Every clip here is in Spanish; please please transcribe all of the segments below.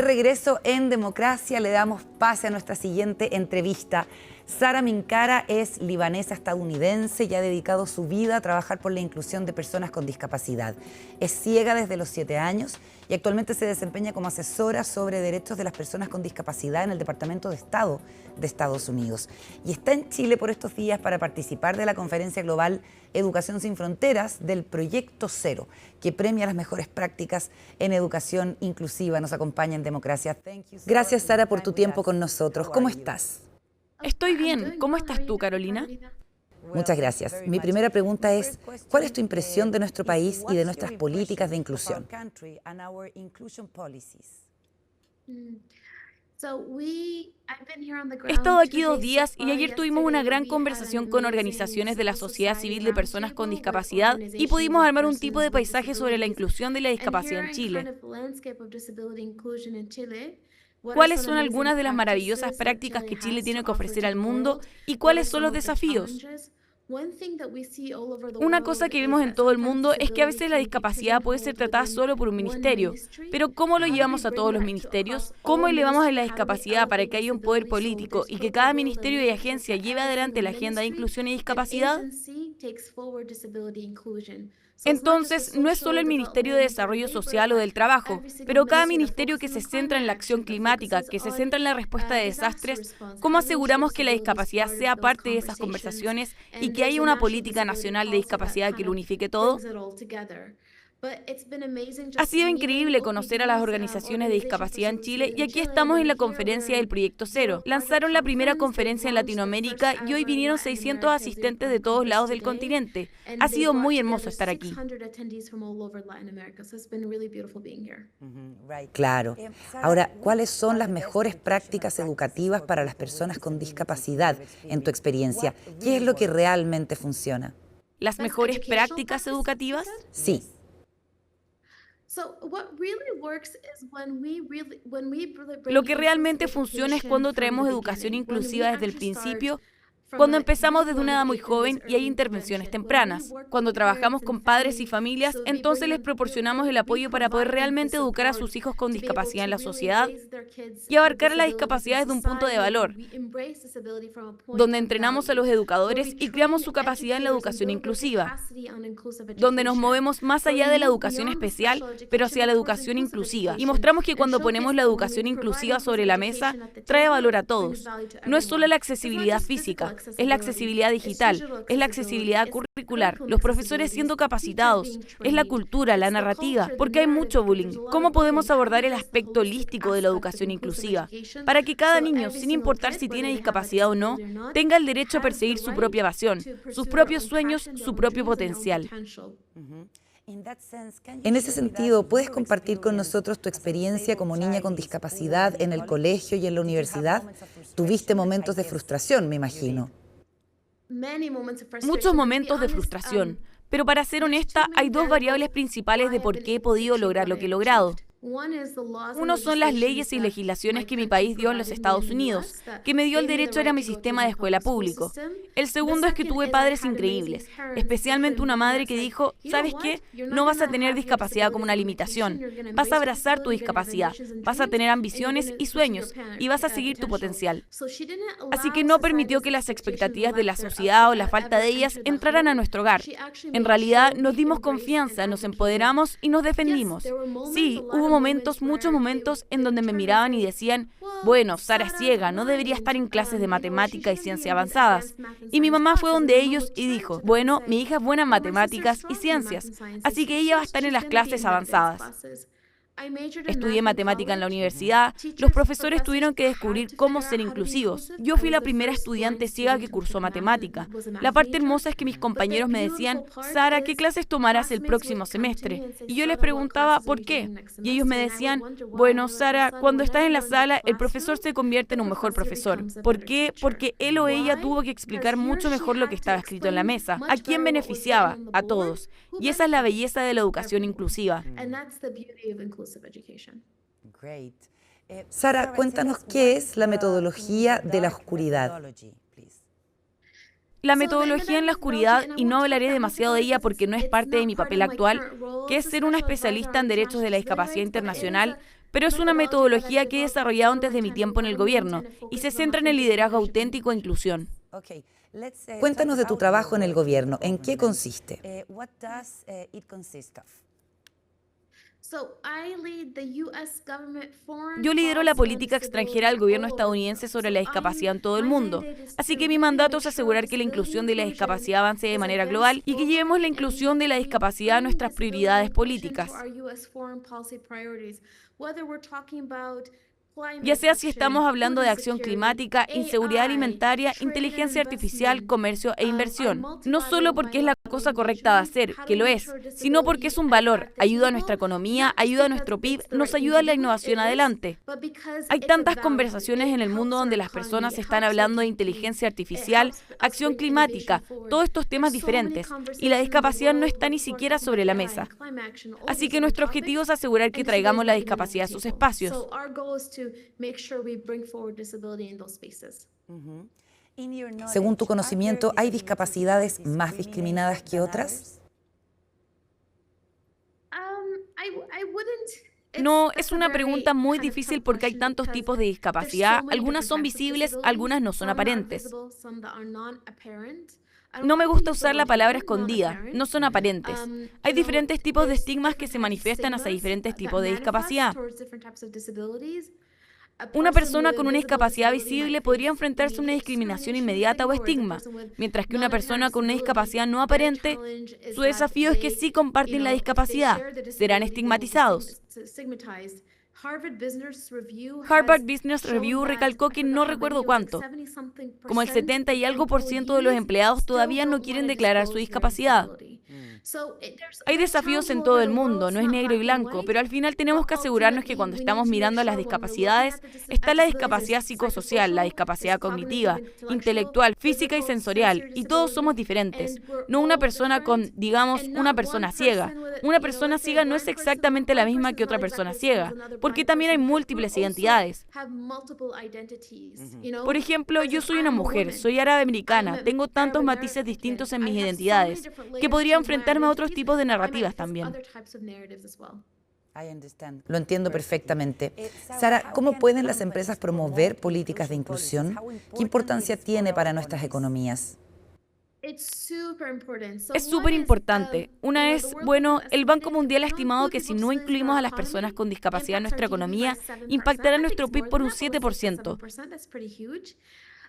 regreso en Democracia, le damos pase a nuestra siguiente entrevista. Sara Minkara es libanesa estadounidense y ha dedicado su vida a trabajar por la inclusión de personas con discapacidad. Es ciega desde los 7 años y actualmente se desempeña como asesora sobre derechos de las personas con discapacidad en el Departamento de Estado de Estados Unidos. Y está en Chile por estos días para participar de la conferencia global Educación sin Fronteras del Proyecto Cero, que premia las mejores prácticas en educación inclusiva. Nos acompaña en Democracia. Gracias, Sara, por tu tiempo con nosotros. ¿Cómo estás? Estoy bien. ¿Cómo estás tú, Carolina? Muchas gracias. Mi primera pregunta es, ¿cuál es tu impresión de nuestro país y de nuestras políticas de inclusión? He estado aquí 2 días y ayer tuvimos una gran conversación con organizaciones de la sociedad civil de personas con discapacidad y pudimos armar un tipo de paisaje sobre la inclusión de la discapacidad en Chile. ¿Cuáles son algunas de las maravillosas prácticas que Chile tiene que ofrecer al mundo y cuáles son los desafíos? Una cosa que vemos en todo el mundo es que a veces la discapacidad puede ser tratada solo por un ministerio, pero ¿cómo lo llevamos a todos los ministerios? ¿Cómo elevamos la discapacidad para que haya un poder político y que cada ministerio y agencia lleve adelante la agenda de inclusión y discapacidad? Entonces, no es solo el Ministerio de Desarrollo Social o del Trabajo, pero cada ministerio que se centra en la acción climática, que se centra en la respuesta de desastres, ¿cómo aseguramos que la discapacidad sea parte de esas conversaciones y que haya una política nacional de discapacidad que lo unifique todo? Ha sido increíble conocer a las organizaciones de discapacidad en Chile y aquí estamos en la conferencia del Proyecto Cero. Lanzaron la primera conferencia en Latinoamérica y hoy vinieron 600 asistentes de todos lados del continente. Ha sido muy hermoso estar aquí. Claro. Ahora, ¿cuáles son las mejores prácticas educativas para las personas con discapacidad en tu experiencia? ¿Qué es lo que realmente funciona? ¿Las mejores prácticas educativas? Sí. Lo que realmente funciona es cuando traemos educación inclusiva desde el principio, cuando empezamos desde una edad muy joven y hay intervenciones tempranas. Cuando trabajamos con padres y familias, entonces les proporcionamos el apoyo para poder realmente educar a sus hijos con discapacidad en la sociedad y abarcar la discapacidad desde un punto de valor, donde entrenamos a los educadores y creamos su capacidad en la educación inclusiva, donde nos movemos más allá de la educación especial, pero hacia la educación inclusiva. Y mostramos que cuando ponemos la educación inclusiva sobre la mesa, trae valor a todos. No es solo la accesibilidad física, es la accesibilidad digital, es la accesibilidad curricular, los profesores siendo capacitados, es la cultura, la narrativa, porque hay mucho bullying. ¿Cómo podemos abordar el aspecto holístico de la educación inclusiva? Para que cada niño, sin importar si tiene discapacidad o no, tenga el derecho a perseguir su propia pasión, sus propios sueños, su propio potencial. En ese sentido, ¿puedes compartir con nosotros tu experiencia como niña con discapacidad en el colegio y en la universidad? Tuviste momentos de frustración, me imagino. Muchos momentos de frustración, pero para ser honesta, hay 2 variables principales de por qué he podido lograr lo que he logrado. Uno son las leyes y legislaciones que mi país dio en los Estados Unidos, que me dio el derecho a ir a mi sistema de escuela público. El segundo es que tuve padres increíbles, especialmente una madre que dijo, ¿sabes qué? No vas a tener discapacidad como una limitación, vas a abrazar tu discapacidad, vas a tener ambiciones y sueños, y vas a seguir tu potencial. Así que no permitió que las expectativas de la sociedad o la falta de ellas entraran a nuestro hogar. En realidad, nos dimos confianza, nos empoderamos y nos defendimos. Sí, hubo momentos, muchos momentos, en donde me miraban y decían, bueno, Sara es ciega, no debería estar en clases de matemática y ciencias avanzadas. Y mi mamá fue donde ellos y dijo, bueno, mi hija es buena en matemáticas y ciencias, así que ella va a estar en las clases avanzadas. Estudié matemática en la universidad, los profesores tuvieron que descubrir cómo ser inclusivos. Yo fui la primera estudiante ciega que cursó matemática. La parte hermosa es que mis compañeros me decían, Sara, ¿qué clases tomarás el próximo semestre? Y yo les preguntaba, ¿por qué? Y ellos me decían, bueno, Sara, cuando estás en la sala, el profesor se convierte en un mejor profesor. ¿Por qué? Porque él o ella tuvo que explicar mucho mejor lo que estaba escrito en la mesa. ¿A quién beneficiaba? A todos. Y esa es la belleza de la educación inclusiva. Sara, cuéntanos qué es la metodología de la oscuridad. La metodología en la oscuridad, y no hablaré demasiado de ella porque no es parte de mi papel actual, que es ser una especialista en derechos de la discapacidad internacional, pero es una metodología que he desarrollado antes de mi tiempo en el gobierno y se centra en el liderazgo auténtico e inclusión. Cuéntanos de tu trabajo en el gobierno. ¿En qué consiste? Yo lidero la política extranjera del gobierno estadounidense sobre la discapacidad en todo el mundo, así que mi mandato es asegurar que la inclusión de la discapacidad avance de manera global y que llevemos la inclusión de la discapacidad a nuestras prioridades políticas. Ya sea si estamos hablando de acción climática, inseguridad alimentaria, inteligencia artificial, comercio e inversión. No solo porque es la cosa correcta de hacer, que lo es, sino porque es un valor, ayuda a nuestra economía, ayuda a nuestro PIB, nos ayuda a la innovación adelante. Hay tantas conversaciones en el mundo donde las personas están hablando de inteligencia artificial, acción climática, todos estos temas diferentes, y la discapacidad no está ni siquiera sobre la mesa. Así que nuestro objetivo es asegurar que traigamos la discapacidad a sus espacios. Según tu conocimiento, ¿hay discapacidades más discriminadas que otras? No, es una pregunta muy difícil porque hay tantos tipos de discapacidad. Algunas son visibles, algunas no son aparentes. No me gusta usar la palabra escondida, no son aparentes. Hay diferentes tipos de estigmas que se manifiestan hacia diferentes tipos de discapacidad. Una persona con una discapacidad visible podría enfrentarse a una discriminación inmediata o estigma, mientras que una persona con una discapacidad no aparente, su desafío es que sí comparten la discapacidad, serán estigmatizados. Harvard Business Review recalcó que no recuerdo cuánto, como el 70 y algo por ciento de los empleados todavía no quieren declarar su discapacidad. Hay desafíos en todo el mundo, no es negro y blanco, pero al final tenemos que asegurarnos que cuando estamos mirando a las discapacidades, está la discapacidad psicosocial, la discapacidad cognitiva, intelectual, física y sensorial, y todos somos diferentes. No una persona con, digamos, una persona ciega. Una persona ciega no es exactamente la misma que otra persona ciega, porque también hay múltiples identidades. Por ejemplo, yo soy una mujer, soy árabe americana, tengo tantos matices distintos en mis identidades, que podría enfrentarme a otros tipos de narrativas también. Lo entiendo perfectamente. Sara, ¿cómo pueden las empresas promover políticas de inclusión? ¿Qué importancia tiene para nuestras economías? Es súper importante. Una es, bueno, el Banco Mundial ha estimado que si no incluimos a las personas con discapacidad en nuestra economía, impactará nuestro PIB por un 7%.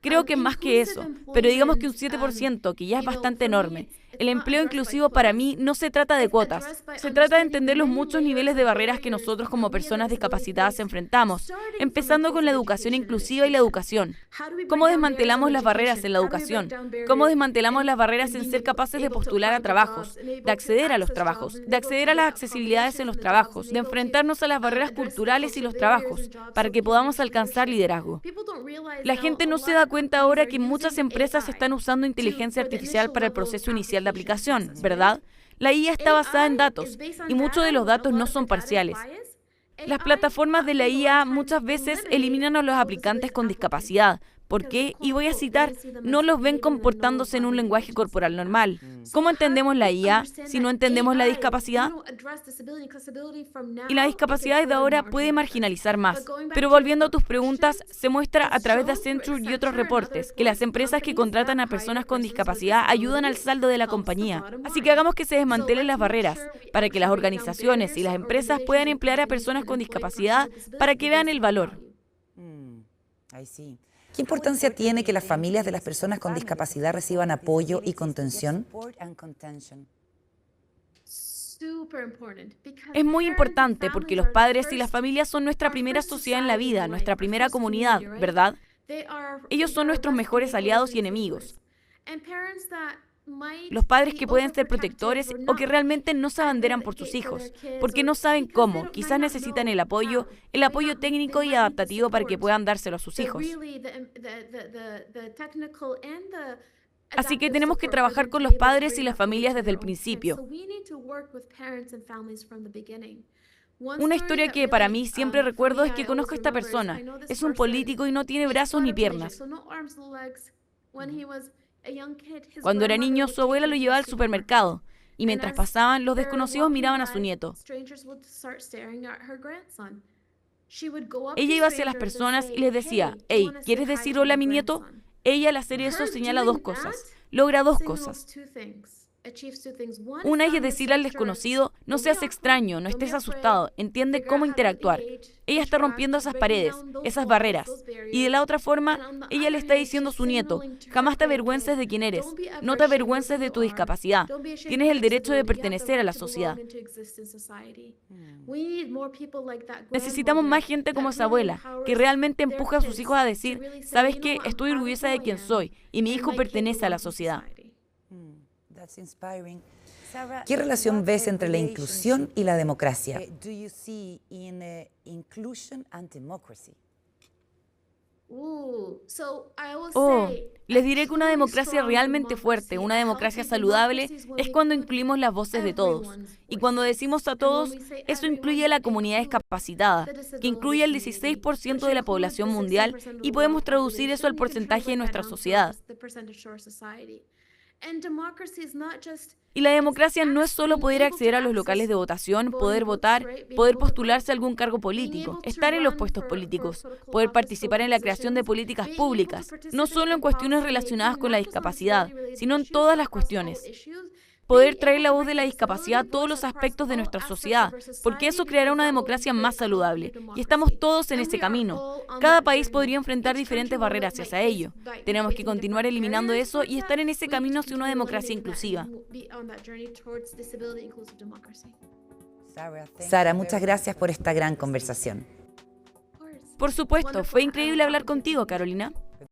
Creo que es más que eso, pero digamos que un 7%, que ya es bastante enorme. El empleo inclusivo para mí no se trata de cuotas, se trata de entender los muchos niveles de barreras que nosotros como personas discapacitadas enfrentamos, empezando con la educación inclusiva y la educación. ¿Cómo desmantelamos las barreras en la educación? ¿Cómo desmantelamos las barreras en ser capaces de postular a trabajos, de acceder a los trabajos, de acceder a las accesibilidades en los trabajos, de enfrentarnos a las barreras culturales y los trabajos, para que podamos alcanzar liderazgo? La gente no se da cuenta ahora que muchas empresas están usando inteligencia artificial para el proceso inicial de aplicación, ¿verdad? La IA está basada en datos y muchos de los datos no son parciales. Las plataformas de la IA muchas veces eliminan a los aplicantes con discapacidad. ¿Por qué? Y voy a citar, no los ven comportándose en un lenguaje corporal normal. ¿Cómo entendemos la IA si no entendemos la discapacidad? Y la discapacidad de ahora puede marginalizar más. Pero volviendo a tus preguntas, se muestra a través de Accenture y otros reportes que las empresas que contratan a personas con discapacidad ayudan al saldo de la compañía. Así que hagamos que se desmantelen las barreras para que las organizaciones y las empresas puedan emplear a personas con discapacidad para que vean el valor. Ahí sí. ¿Qué importancia tiene que las familias de las personas con discapacidad reciban apoyo y contención? Es muy importante porque los padres y las familias son nuestra primera sociedad en la vida, nuestra primera comunidad, ¿verdad? Ellos son nuestros mejores aliados y enemigos. Los padres que pueden ser protectores o que realmente no se abanderan por sus hijos, porque no saben cómo, quizás necesitan el apoyo técnico y adaptativo para que puedan dárselo a sus hijos. Así que tenemos que trabajar con los padres y las familias desde el principio. Una historia que para mí siempre recuerdo es que conozco a esta persona. Es un político y no tiene brazos ni piernas. Cuando era niño, su abuela lo llevaba al supermercado y mientras pasaban, los desconocidos miraban a su nieto. Ella iba hacia las personas y les decía, hey, ¿quieres decir hola a mi nieto? Ella al hacer eso señala dos cosas, logra dos cosas. Una es decirle al desconocido, no seas extraño, no estés asustado, entiende cómo interactuar. Ella está rompiendo esas paredes, esas barreras. Y de la otra forma, ella le está diciendo a su nieto, jamás te avergüences de quién eres, no te avergüences de tu discapacidad, tienes el derecho de pertenecer a la sociedad. Necesitamos más gente como esa abuela, que realmente empuja a sus hijos a decir, ¿sabes qué? Estoy orgullosa de quién soy y mi hijo pertenece a la sociedad. ¿Qué relación ves entre la inclusión y la democracia? Les diré que una democracia realmente fuerte, una democracia saludable, es cuando incluimos las voces de todos. Y cuando decimos a todos, eso incluye a la comunidad discapacitada, que incluye al 16% de la población mundial, y podemos traducir eso al porcentaje de nuestra sociedad. Y la democracia no es solo poder acceder a los locales de votación, poder votar, poder postularse a algún cargo político, estar en los puestos políticos, poder participar en la creación de políticas públicas, no solo en cuestiones relacionadas con la discapacidad, sino en todas las cuestiones. Poder traer la voz de la discapacidad a todos los aspectos de nuestra sociedad, porque eso creará una democracia más saludable. Y estamos todos en ese camino. Cada país podría enfrentar diferentes barreras hacia ello. Tenemos que continuar eliminando eso y estar en ese camino hacia una democracia inclusiva. Sara, muchas gracias por esta gran conversación. Por supuesto, fue increíble hablar contigo, Carolina.